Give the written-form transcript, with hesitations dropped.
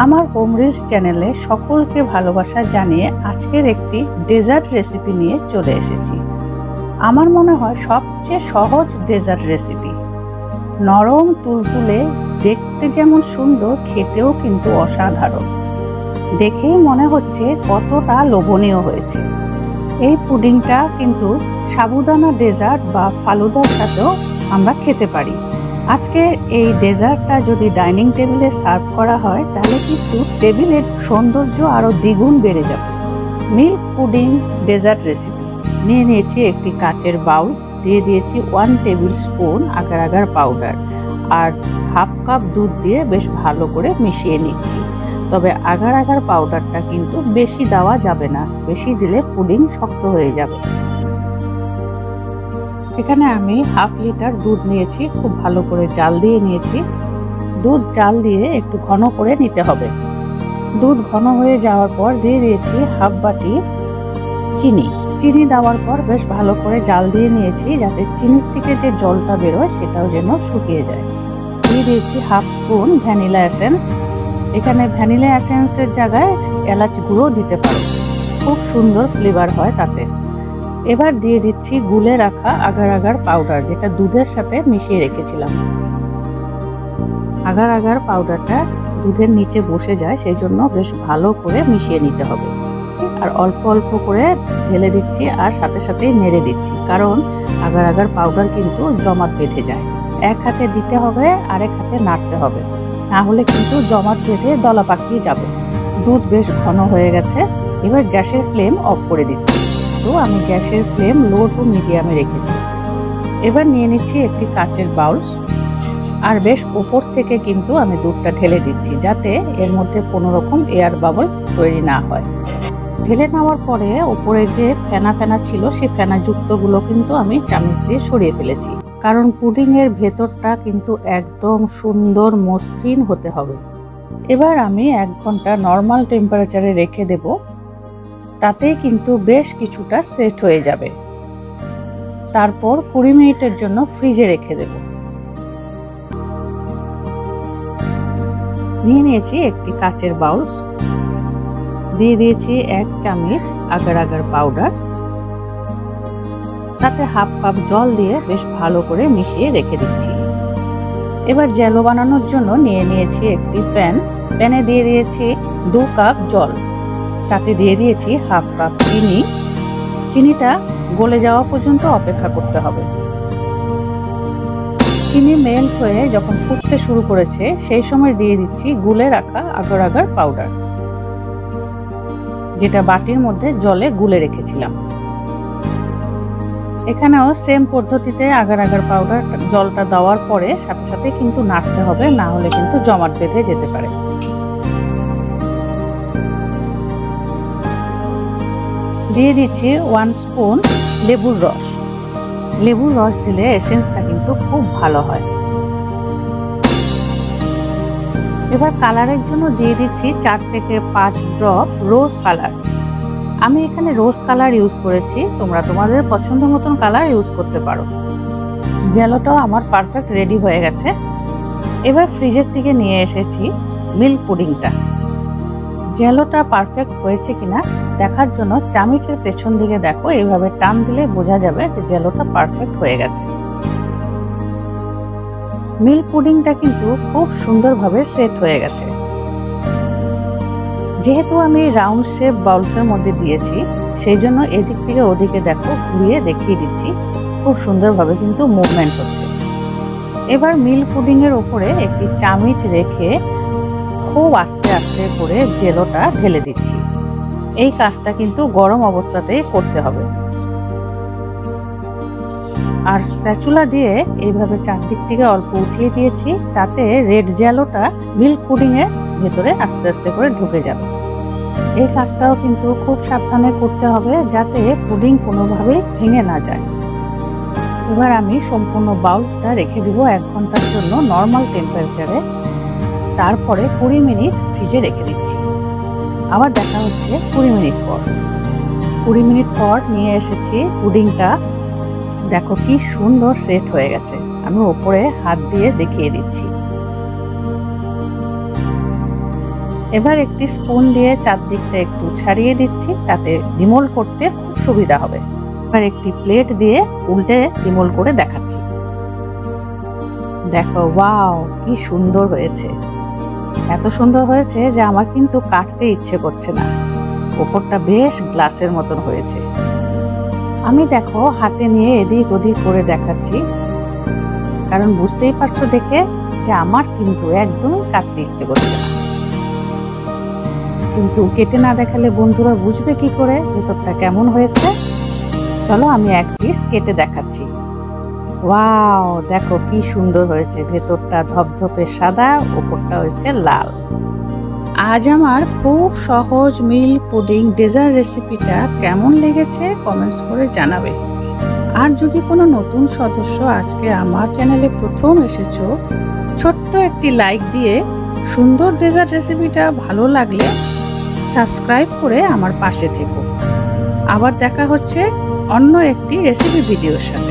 আমার home reels চ্যানেলে সকলকে ভালোবাসা জানিয়ে আজকের একটি ডেজার্ট রেসিপি নিয়ে চলে এসেছি। আমার মনে হয় সবচেয়ে সহজ ডেজার্ট রেসিপি। নরম তুলতুলে, দেখতে যেমন সুন্দর, খেতেও কিন্তু অসাধারণ। দেখেই মনে হচ্ছে কতটা লোভনীয় হয়েছে। এই পুডিংটা কিন্তু সাবুদানা ডেজার্ট বা ফালুদার সাথেও আমরা খেতে পারি। আজকে এই ডেজার্টটা যদি ডাইনিং টেবিলে সার্ভ করা হয় তাহলে কিন্তু টেবিলের সৌন্দর্য আরও দ্বিগুণ বেড়ে যাবে। Milk pudding dessert recipe. নিয়ে নিয়েছি একটি কাচের বাউল, দিয়ে দিয়েছি 1 tablespoon agar agar powder আর হাফ কাপ দুধ দিয়ে বেশ ভালো করে মিশিয়ে নিচ্ছি। তবে আগার আগার পাউডারটা কিন্তু বেশি দেওয়া যাবে না, বেশি দিলে পুডিং শক্ত হয়ে যাবে। এখানে আমি হাফ লিটার দুধ নিয়েছি, খুব ভালো করে জাল দিয়ে নিয়েছি। দুধ জাল দিয়ে একটু ঘন করে নিতে হবে। দুধ ঘন হয়ে যাওয়ার পর দিয়ে দিয়েছি হাফ বাটি চিনি। চিনি দেওয়ার পর বেশ ভালো করে জাল দিয়ে নিয়েছি, যাতে চিনির থেকে যে জলটা বেরোয় সেটাও যেন শুকিয়ে যায়। দিয়ে দিয়েছি হাফ স্পুন ভ্যানিলা এসেন্স। এখানে ভ্যানিলা এসেন্সের জায়গায় এলাচ গুঁড়ো দিতে পারো, খুব সুন্দর ফ্লেভার হয় তাতে। এবার দিয়ে দিচ্ছি গুলে রাখা আগার আগার পাউডার, যেটা দুধের সাথে মিশিয়ে রেখেছিলাম। আগার আগার পাউডারটা দুধের নিচে বসে যায়, সেই জন্য বেশ ভালো করে মিশিয়ে নিতে হবে। আর অল্প অল্প করে ঢেলে দিচ্ছি আর সাথে সাথেই নেড়ে দিচ্ছি, কারণ আগার আগার পাউডার কিন্তু জমাট বেঁধে যায়। এক হাতে দিতে হবে, আরেক হাতে নাড়তে হবে, না হলে কিন্তু জমাট বেঁধে দলা পাকিয়ে যাবে। দুধ বেশ ঘন হয়ে গেছে। এবার গ্যাসের ফ্লেম অফ করে দিচ্ছি। তো আমি গ্যাসের ফ্লেম লো টু মিডিয়ামে রেখেছি। এবার নিয়ে নিচ্ছি একটি কাচের বাউল আর বেশ উপর থেকে কিন্তু আমি দুধটা ঢেলে দিচ্ছি, যাতে এর মধ্যে কোনো রকম এয়ার বাবলস তৈরি না হয়। ঢেলে নেওয়ার পরে উপরে যে ফেনা ফেনা ছিল সেই ফেনাযুক্তগুলো কিন্তু আমি চামচ দিয়ে সরিয়ে ফেলেছি, কারণ পুডিং এর ভেতরটা কিন্তু একদম সুন্দর মসৃণ হতে হবে। এবার আমি 1 ঘন্টা নর্মাল টেম্পারেচারে রেখে দেব, তাতেই কিন্তু বেশ কিছুটা সেট হয়ে যাবে। তারপর 20 মিনিটের জন্য ফ্রিজে রেখে দেব। নিয়ে নিয়েছি একটি কাচের বাউল, দিয়ে দিয়েছি 1 চামচ আগার আগার পাউডার, তাতে হাফ কাপ জল দিয়ে বেশ ভালো করে মিশিয়ে রেখে দিচ্ছি। এবার জেলো বানানোর জন্য নিয়ে নিয়েছি একটি প্যানে দিয়ে দিয়েছি 2 কাপ জল, তাতে দিয়ে দিয়েছি হাফ কাপ চিনি। চিনিটা গলে যাওয়া পর্যন্ত অপেক্ষা করতে হবে। চিনি মেল্ট হয়ে যখন ফুটতে শুরু করেছে সেই সময় দিয়ে দিচ্ছি গুলে রাখা আগার আগার পাউডার, যেটা বাটির মধ্যে জলে গুলে রেখেছিলাম। এখানেও সেম পদ্ধতিতে আগার আগার পাউডার জলটা দেওয়ার পরে সাথে সাথে কিন্তু নাড়তে হবে, না হলে কিন্তু জমাট বেঁধে যেতে পারে। দিয়ে দিচ্ছি 1 স্পুন লেবুর রস। লেবুর রস দিলে এসেন্সটা কিন্তু খুব ভালো হয়। এবার কালারের জন্য দিয়ে দিচ্ছি 4 থেকে 5 ড্রপ রোজ কালার। আমি এখানে রোজ কালার ইউজ করেছি, তোমরা তোমাদের পছন্দ মতন কালার ইউজ করতে পারো। জেলোটাও আমার পারফেক্ট রেডি হয়ে গেছে। এবার ফ্রিজের থেকে নিয়ে এসেছি মিল্ক পুডিংটা। জেলোটা পারফেক্ট হয়েছে কিনা দেখার জন্য চামচের পেছন দিকে দেখো, এইভাবে টান দিলে বোঝা যাবে যে জেলোটা পারফেক্ট হয়ে গেছে। মিল্ক পুডিংটা কিন্তু খুব সুন্দরভাবে সেট হয়ে গেছে। যেহেতু আমি রাউন্ড শেপ বাউলসের মধ্যে দিয়েছি, সেই জন্য এদিক থেকে ওদিকে দেখো ঘুরিয়ে দেখিয়ে দিচ্ছি, খুব সুন্দরভাবে কিন্তু মুভমেন্ট হচ্ছে। এবার মিল্ক পুডিং এর উপরে একটি চামচ রেখে খুব আস্তে আস্তে করে জেলোটা ঢেলে দিচ্ছি। এই কাজটা কিন্তু গরম অবস্থাতেই করতে হবে। আর স্প্যাচুলা দিয়ে এইভাবে চারদিক থেকে অল্প উঠিয়ে দিয়েছি, তাতে রেড জেলোটা মিল্ক পুডিং এর ভেতরে আস্তে আস্তে করে ঢুকে যাবে। এই কাজটাও কিন্তু খুব সাবধানে করতে হবে, যাতে পুডিং কোনোভাবেই ভেঙে না যায়। এবার আমি সম্পূর্ণ বাউলসটা রেখে দিব 1 ঘন্টার জন্য নর্মাল টেম্পারেচারে। তারপরে 20 মিনিট ফ্রিজে রেখে দিচ্ছি। আবার দেখা হচ্ছে 20 মিনিট পর। 20 মিনিট পর নিয়ে এসেছি পুডিংটা। দেখো কি সুন্দর সেট হয়ে গেছে। আমি উপরে হাত দিয়ে দেখিয়ে দিচ্ছি। এবার একটি স্পুন দিয়ে চারদিকটা একটু ছাড়িয়ে দিচ্ছি, তাতে ডিমোল করতে খুব সুবিধা হবে। এবার একটি প্লেট দিয়ে উল্টে ডিমোল করে দেখাচ্ছি। দেখো, ওয়াও কি সুন্দর হয়েছে! এত সুন্দর হয়েছে যে আমার কিন্তু কাটতে ইচ্ছে করছে না। ওপরটা বেশ গ্লাসের মতন হয়েছে। আমি দেখো হাতে নিয়ে এদিক ওদিক করে দেখাচ্ছি, কারণ বুঝতেই পারছো দেখে যে আমার কিন্তু একদমই কাটতে ইচ্ছে করছে না। কিন্তু কেটে না দেখালে বন্ধুরা বুঝবে কি করে ভেতরটা কেমন হয়েছে। চলো আমি এক পিস কেটে দেখাচ্ছি। ওয়াও, দেখো কি সুন্দর হয়েছে! ভেতরটা ধপধপে সাদা, ওপরটা হয়েছে লাল। আজ আমার খুব সহজ মিল পুডিং ডেজার্ট রেসিপিটা কেমন লেগেছে কমেন্টস করে জানাবে। আর যদি কোনো নতুন সদস্য আজকে আমার চ্যানেলে প্রথম এসেছো, ছোট্ট একটি লাইক দিয়ে সুন্দর ডেজার্ট রেসিপিটা ভালো লাগলে সাবস্ক্রাইব করে আমার পাশে থেকো। আবার দেখা হচ্ছে অন্য একটি রেসিপি ভিডিওর সাথে।